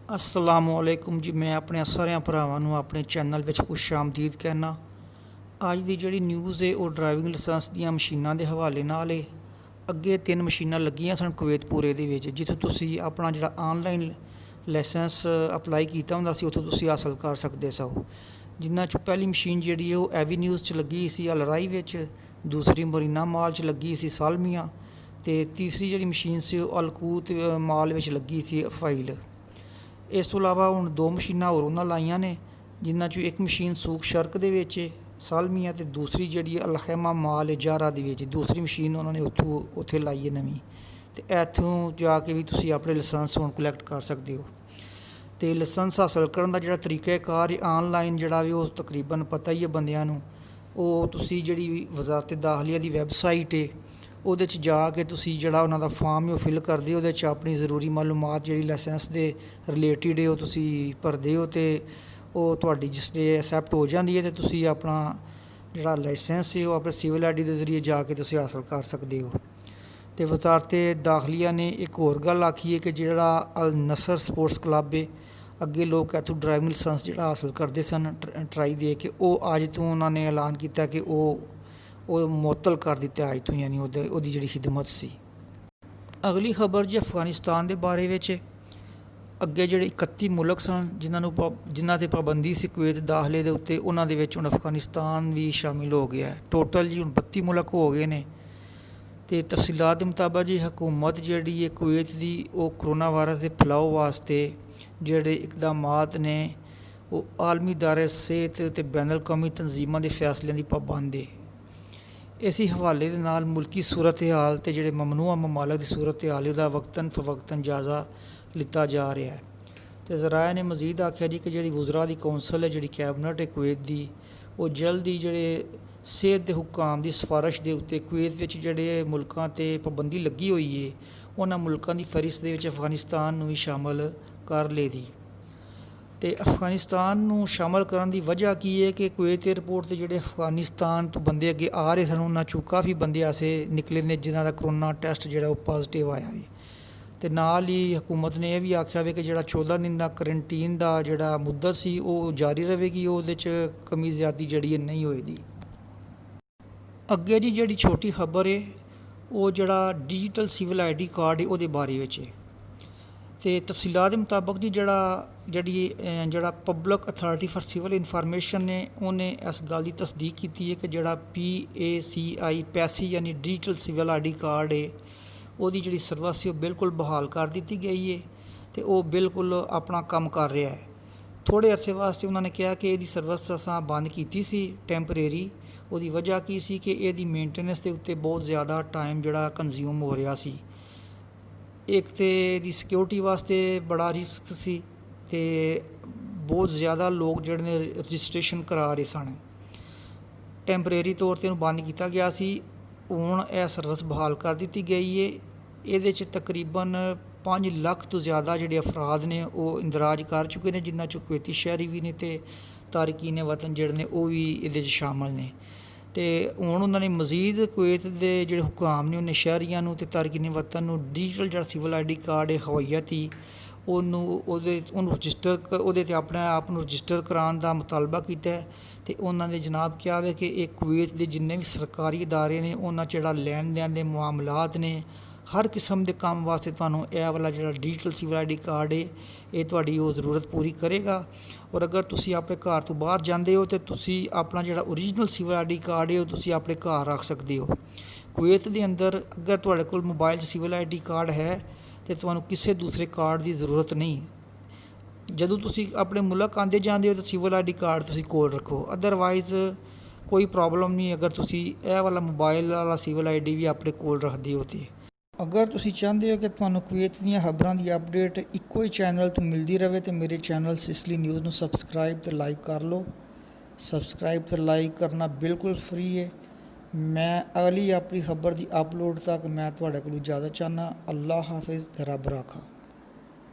अस्सलामुअलैकुम जी। मैं अपने सारे भरावां नूं अपने चैनल विच खुश आमदीद कहना। अज दी जिहड़ी न्यूज़ है वो ड्राइविंग लाइसेंस दीयां मशीनां दे हवाले नाल है। अगे 3 मशीनां लगियां सन कुवैत पूरे दे विच, जिੱਥੋਂ तुसीं अपना जिहड़ा ऑनलाइन लाइसेंस अप्लाई कीता हुंदा सी उत्थों तुसीं हासिल कर सकदे सो। जिन्हां चों पहली मशीन जिहड़ी है वो एवेन्यूज़ च लगी सी अलराई विच, दूसरी मरीना माल च लगी सी सालमिया, ते तीसरी जिहड़ी मशीन सी वो अलकूत माल विच लगी सी फाइल। इस तो इलावा हुण 2 मशीनां होर उन्हां लाइयां ने, जिन्हां चों एक मशीन सूक शर्क दे विच सालमिया ते दूसरी जिहड़ी अलखैमा माल जारा दे विच दूसरी मशीन उन्होंने उत्थे लाई है नवीं। ते इत्थों जाके भी तुसीं अपने लाइसेंस हुण कलैक्ट कर सकदे हो। ते लाइसेंस हासिल करन दा जिहड़ा तरीकाकार ऑनलाइन जिहड़ा भी ओह तकरीबन पता ही है बंदियां नूं। ओह तुसीं जिहड़ी वज़ारत दाखिला दी वैबसाइट है ਉਹਦੇ 'ਚ ਜਾ ਕੇ ਤੁਸੀਂ ਜਿਹੜਾ ਉਹਨਾਂ ਦਾ ਫਾਰਮ ਉਹ ਫਿਲ ਕਰਦੇ ਹੋ, ਉਹਦੇ 'ਚ ਆਪਣੀ ਜ਼ਰੂਰੀ ਮਾਲੂਮਾਤ ਜਿਹੜੀ ਲਾਇਸੈਂਸ ਦੇ ਰਿਲੇਟਿਡ ਹੈ ਉਹ ਤੁਸੀਂ ਭਰਦੇ ਹੋ, ਅਤੇ ਉਹ ਤੁਹਾਡੀ ਜਿਸ ਡੇ ਐਕਸੈਪਟ ਹੋ ਜਾਂਦੀ ਹੈ ਅਤੇ ਤੁਸੀਂ ਆਪਣਾ ਜਿਹੜਾ ਲਾਇਸੈਂਸ ਹੈ ਉਹ ਆਪਣੇ ਸਿਵਲ ਆਈ ਡੀ ਦੇ ਜ਼ਰੀਏ ਜਾ ਕੇ ਤੁਸੀਂ ਹਾਸਲ ਕਰ ਸਕਦੇ ਹੋ। ਅਤੇ ਵਜ਼ਾਰਤ ਦਾਖਲੀਆ ਨੇ ਇੱਕ ਹੋਰ ਗੱਲ ਆਖੀ ਹੈ ਕਿ ਜਿਹੜਾ ਅਲ ਨਸਰ ਸਪੋਰਟਸ ਕਲੱਬ ਹੈ, ਅੱਗੇ ਲੋਕ ਇੱਥੋਂ ਡਰਾਈਵਿੰਗ ਲਾਇਸੈਂਸ ਜਿਹੜਾ ਹਾਸਲ ਕਰਦੇ ਸਨ ਟਰਾਈ ਦੇ ਕੇ, ਉਹ ਅੱਜ ਤੋਂ ਉਹਨਾਂ ਨੇ ਐਲਾਨ ਕੀਤਾ ਕਿ ਉਹ ਮੁਅੱਤਲ ਕਰ ਦਿੱਤਾ ਅੱਜ ਤੋਂ, ਯਾਨੀ ਉਹਦੀ ਜਿਹੜੀ ਖਿਦਮਤ ਸੀ। ਅਗਲੀ ਖਬਰ ਜੀ ਅਫਗਾਨਿਸਤਾਨ ਦੇ ਬਾਰੇ ਵਿੱਚ। ਅੱਗੇ ਜਿਹੜੇ 31 ਮੁਲਕ ਸਨ ਜਿਨ੍ਹਾਂ 'ਤੇ ਪਾਬੰਦੀ ਸੀ ਕੁਵੈਤ ਦਾਖਲੇ ਦੇ ਉੱਤੇ, ਉਹਨਾਂ ਦੇ ਵਿੱਚ ਹੁਣ ਅਫਗਾਨਿਸਤਾਨ ਵੀ ਸ਼ਾਮਿਲ ਹੋ ਗਿਆ ਹੈ। ਟੋਟਲ ਜੀ ਹੁਣ 32 ਮੁਲਕ ਹੋ ਗਏ ਨੇ। ਅਤੇ ਤਫਸੀਲਾਤ ਦੇ ਮੁਤਾਬਕ ਜੀ ਹਕੂਮਤ ਜਿਹੜੀ ਹੈ ਕੁਵੈਤ ਦੀ ਉਹ ਕਰੋਨਾ ਵਾਇਰਸ ਦੇ ਫੈਲਾਓ ਵਾਸਤੇ ਜਿਹੜੇ ਇਕਦਾਮਾਤ ਨੇ ਉਹ ਆਲਮੀ ਅਦਾਰੇ ਸਿਹਤ ਅਤੇ ਬੈਨ ਅਲ-ਅਕਵਾਮੀ ਤਨਜ਼ੀਮਾਂ ਦੇ ਫੈਸਲਿਆਂ ਦੀ ਪਾਬੰਦ ਹੈ। ਇਸੇ ਹਵਾਲੇ ਦੇ ਨਾਲ ਮੁਲਕੀ ਸੂਰਤ ਹਾਲ ਅਤੇ ਜਿਹੜੇ ਮਮਨੂਆ ਮਮਾਲਕ ਦੀ ਸੂਰਤ ਹਾਲ ਉਹਦਾ ਵਕਤਨ ਫਵਕਤਨ ਜਾਇਜ਼ਾ ਲਿੱਤਾ ਜਾ ਰਿਹਾ ਹੈ। ਅਤੇ ਜ਼ਰਾਇਆ ਨੇ ਮਜ਼ੀਦ ਆਖਿਆ ਜੀ ਕਿ ਜਿਹੜੀ ਵਜ਼ਰਾ ਦੀ ਕੌਂਸਲ ਹੈ, ਜਿਹੜੀ ਕੈਬਨਟ ਹੈ ਕੁਵੈਤ ਦੀ, ਉਹ ਜਲਦੀ ਜਿਹੜੇ ਸਿਹਤ ਦੇ ਹੁਕਾਮ ਦੀ ਸਿਫਾਰਿਸ਼ ਦੇ ਉੱਤੇ ਕੁਵੈਤ ਵਿੱਚ ਜਿਹੜੇ ਮੁਲਕਾਂ 'ਤੇ ਪਾਬੰਦੀ ਲੱਗੀ ਹੋਈ ਹੈ ਉਹਨਾਂ ਮੁਲਕਾਂ ਦੀ ਫਹਿਰਿਸਤ ਦੇ ਵਿੱਚ ਅਫਗਾਨਿਸਤਾਨ ਨੂੰ ਵੀ ਸ਼ਾਮਲ ਕਰ ਲਏਗੀ। ਅਤੇ ਅਫਗਾਨਿਸਤਾਨ ਨੂੰ ਸ਼ਾਮਲ ਕਰਨ ਦੀ ਵਜ੍ਹਾ ਕੀ ਹੈ ਕਿ ਕੁਵੈਤ ਏਅਰਪੋਰਟ 'ਤੇ ਜਿਹੜੇ ਅਫਗਾਨਿਸਤਾਨ ਤੋਂ ਬੰਦੇ ਅੱਗੇ ਆ ਰਹੇ ਸਨ ਉਹਨਾਂ 'ਚੋਂ ਕਾਫੀ ਬੰਦੇ ਐਸੇ ਨਿਕਲੇ ਨੇ ਜਿਨ੍ਹਾਂ ਦਾ ਕਰੋਨਾ ਟੈਸਟ ਜਿਹੜਾ ਉਹ ਪੋਜ਼ੀਟਿਵ ਆਇਆ ਹੈ। ਅਤੇ ਨਾਲ ਹੀ ਹਕੂਮਤ ਨੇ ਇਹ ਵੀ ਆਖਿਆ ਵੇ ਕਿ ਜਿਹੜਾ 14 ਦਿਨ ਦਾ ਕਰੰਟੀਨ ਦਾ ਜਿਹੜਾ ਮੁੱਦਤ ਸੀ ਉਹ ਜਾਰੀ ਰਹੇਗੀ, ਉਹਦੇ 'ਚ ਕਮੀ ਜ਼ਿਆਦੀ ਜਿਹੜੀ ਹੈ ਨਹੀਂ ਹੋਏਗੀ। ਅੱਗੇ ਜੀ ਜਿਹੜੀ ਛੋਟੀ ਖਬਰ ਹੈ ਉਹ ਜਿਹੜਾ digital civil I D card ਹੈ ਉਹਦੇ ਬਾਰੇ ਵਿੱਚ ਹੈ। ਅਤੇ ਤਫਸੀਲਾਤ ਦੇ ਮੁਤਾਬਕ ਜੀ ਜਿਹੜਾ public authority for civil information ਨੇ ਉਹਨੇ ਇਸ ਗੱਲ ਦੀ ਤਸਦੀਕ ਕੀਤੀ ਹੈ ਕਿ ਜਿਹੜਾ PACI ਪੈਸੀ ਯਾਨੀ digital civil I D card ਹੈ ਉਹਦੀ ਜਿਹੜੀ ਸਰਵਿਸ ਸੀ ਉਹ ਬਿਲਕੁਲ ਬਹਾਲ ਕਰ ਦਿੱਤੀ ਗਈ ਹੈ ਅਤੇ ਉਹ ਬਿਲਕੁਲ ਆਪਣਾ ਕੰਮ ਕਰ ਰਿਹਾ ਹੈ। ਥੋੜ੍ਹੇ ਅਰਸੇ ਵਾਸਤੇ ਉਹਨਾਂ ਨੇ ਕਿਹਾ ਕਿ ਇਹਦੀ ਸਰਵਿਸ ਅਸਾਂ ਬੰਦ ਕੀਤੀ ਸੀ ਟੈਂਪਰੇਰੀ। ਉਹਦੀ ਵਜ੍ਹਾ ਕੀ ਸੀ ਕਿ ਇਹਦੀ ਮੇਨਟੇਨੈਂਸ ਦੇ ਉੱਤੇ ਬਹੁਤ ਜ਼ਿਆਦਾ ਟਾਈਮ ਜਿਹੜਾ ਕੰਜ਼ਿਊਮ ਹੋ ਰਿਹਾ ਸੀ। ਇੱਕ ਤਾਂ ਇਹਦੀ ਸਿਕਿਉਰਿਟੀ ਵਾਸਤੇ ਬੜਾ ਰਿਸਕ ਸੀ ਅਤੇ ਬਹੁਤ ਜ਼ਿਆਦਾ ਲੋਕ ਜਿਹੜੇ ਨੇ ਰਜਿਸਟ੍ਰੇਸ਼ਨ ਕਰਾ ਰਹੇ ਸਨ। ਟੈਂਪਰੇਰੀ ਤੌਰ 'ਤੇ ਇਹਨੂੰ ਬੰਦ ਕੀਤਾ ਗਿਆ ਸੀ। ਹੁਣ ਇਹ ਸਰਵਿਸ ਬਹਾਲ ਕਰ ਦਿੱਤੀ ਗਈ ਹੈ। ਇਹਦੇ 'ਚ ਤਕਰੀਬਨ 5 ਲੱਖ ਤੋਂ ਜ਼ਿਆਦਾ ਜਿਹੜੇ ਅਫਰਾਦ ਨੇ ਉਹ ਇੰਦਰਾਜ ਕਰ ਚੁੱਕੇ ਨੇ, ਜਿਨ੍ਹਾਂ 'ਚੋਂ ਕੁਵੈਤੀ ਸ਼ਹਿਰੀ ਵੀ ਨੇ ਅਤੇ ਤਾਰਿਕੀਨ ਵਤਨ ਜਿਹੜੇ ਨੇ ਉਹ ਵੀ ਇਹਦੇ 'ਚ ਸ਼ਾਮਲ ਨੇ। ਅਤੇ ਹੁਣ ਉਹਨਾਂ ਨੇ ਮਜ਼ੀਦ ਕੁਵੈਤ ਦੇ ਜਿਹੜੇ ਹੁਕਾਮ ਨੇ ਉਹਨੇ ਸ਼ਹਿਰੀਆਂ ਨੂੰ ਅਤੇ ਤਾਰਿਕੀਨ ਵਤਨ ਨੂੰ ਡਿਜੀਟਲ ਜਿਹੜਾ ਸਿਵਲ ਆਈ ਡੀ ਕਾਰਡ ਹੈ ਹਵਾਈਅਤੀ ਉਹਨੂੰ 'ਤੇ ਆਪਣੇ ਆਪ ਨੂੰ ਰਜਿਸਟਰ ਕਰਾਉਣ ਦਾ ਮੁਤਾਲਬਾ ਕੀਤਾ ਹੈ। ਅਤੇ ਉਹਨਾਂ ਨੇ ਜਨਾਬ ਕਿਹਾ ਹੈ ਕਿ ਇਹ ਕੁਵੈਤ ਦੇ ਜਿੰਨੇ ਵੀ ਸਰਕਾਰੀ ਅਦਾਰੇ ਨੇ ਉਹਨਾਂ 'ਚ ਜਿਹੜਾ ਲੈਣ ਦੇਣ ਦੇ ਮਾਮਲਾਤ ਨੇ ਹਰ ਕਿਸਮ ਦੇ ਕੰਮ ਵਾਸਤੇ ਤੁਹਾਨੂੰ ਇਹ ਵਾਲਾ ਜਿਹੜਾ digital civil I D card ਹੈ ਇਹ ਤੁਹਾਡੀ ਉਹ ਜ਼ਰੂਰਤ ਪੂਰੀ ਕਰੇਗਾ। ਔਰ ਅਗਰ ਤੁਸੀਂ ਆਪਣੇ ਘਰ ਤੋਂ ਬਾਹਰ ਜਾਂਦੇ ਹੋ ਤਾਂ ਤੁਸੀਂ ਆਪਣਾ ਜਿਹੜਾ original civil I D card ਹੈ ਉਹ ਤੁਸੀਂ ਆਪਣੇ ਘਰ ਰੱਖ ਸਕਦੇ ਹੋ। ਕੁਵੈਤ ਦੇ ਅੰਦਰ ਅਗਰ ਤੁਹਾਡੇ ਕੋਲ ਮੋਬਾਈਲ 'ਚ ਸਿਵਲ ਆਈ ਡੀ ਕਾਰਡ ਹੈ ਅਤੇ ਤੁਹਾਨੂੰ ਕਿਸੇ ਦੂਸਰੇ ਕਾਰਡ ਦੀ ਜ਼ਰੂਰਤ ਨਹੀਂ। ਜਦੋਂ ਤੁਸੀਂ ਆਪਣੇ ਮੁਲਕ ਆਉਂਦੇ ਜਾਂਦੇ ਹੋ ਤਾਂ ਸਿਵਲ ਆਈ ਡੀ ਕਾਰਡ ਤੁਸੀਂ ਕੋਲ ਰੱਖੋ, ਅਦਰਵਾਈਜ਼ ਕੋਈ ਪ੍ਰੋਬਲਮ ਨਹੀਂ ਅਗਰ ਤੁਸੀਂ ਇਹ ਵਾਲਾ ਮੋਬਾਈਲ ਵਾਲਾ ਸਿਵਲ ਆਈ ਡੀ ਵੀ ਆਪਣੇ ਕੋਲ ਰੱਖਦੇ ਹੋ। ਅਤੇ ਅਗਰ ਤੁਸੀਂ ਚਾਹੁੰਦੇ ਹੋ ਕਿ ਤੁਹਾਨੂੰ ਕੁਵੈਤ ਦੀਆਂ ਖਬਰਾਂ ਦੀ ਅਪਡੇਟ ਇੱਕੋ ਹੀ ਚੈਨਲ ਤੋਂ ਮਿਲਦੀ ਰਹੇ ਤਾਂ ਮੇਰੇ ਚੈਨਲ SisLii ਨਿਊਜ਼ ਨੂੰ ਸਬਸਕ੍ਰਾਈਬ ਅਤੇ ਲਾਈਕ ਕਰ ਲਓ। ਸਬਸਕ੍ਰਾਈਬ ਅਤੇ ਲਾਈਕ ਕਰਨਾ ਬਿਲਕੁਲ ਫ੍ਰੀ ਹੈ। ਮੈਂ ਅਗਲੀ ਆਪਣੀ ਖਬਰ ਦੀ ਅਪਲੋਡ ਤੱਕ ਮੈਂ ਤੁਹਾਡੇ ਕੋਲ ਇਜਾਜ਼ਤ ਚਾਹੁੰਦਾ। ਅੱਲਾ ਹਾਫਿਜ਼ ਤੇ ਰੱਬ ਰਾਖਾ।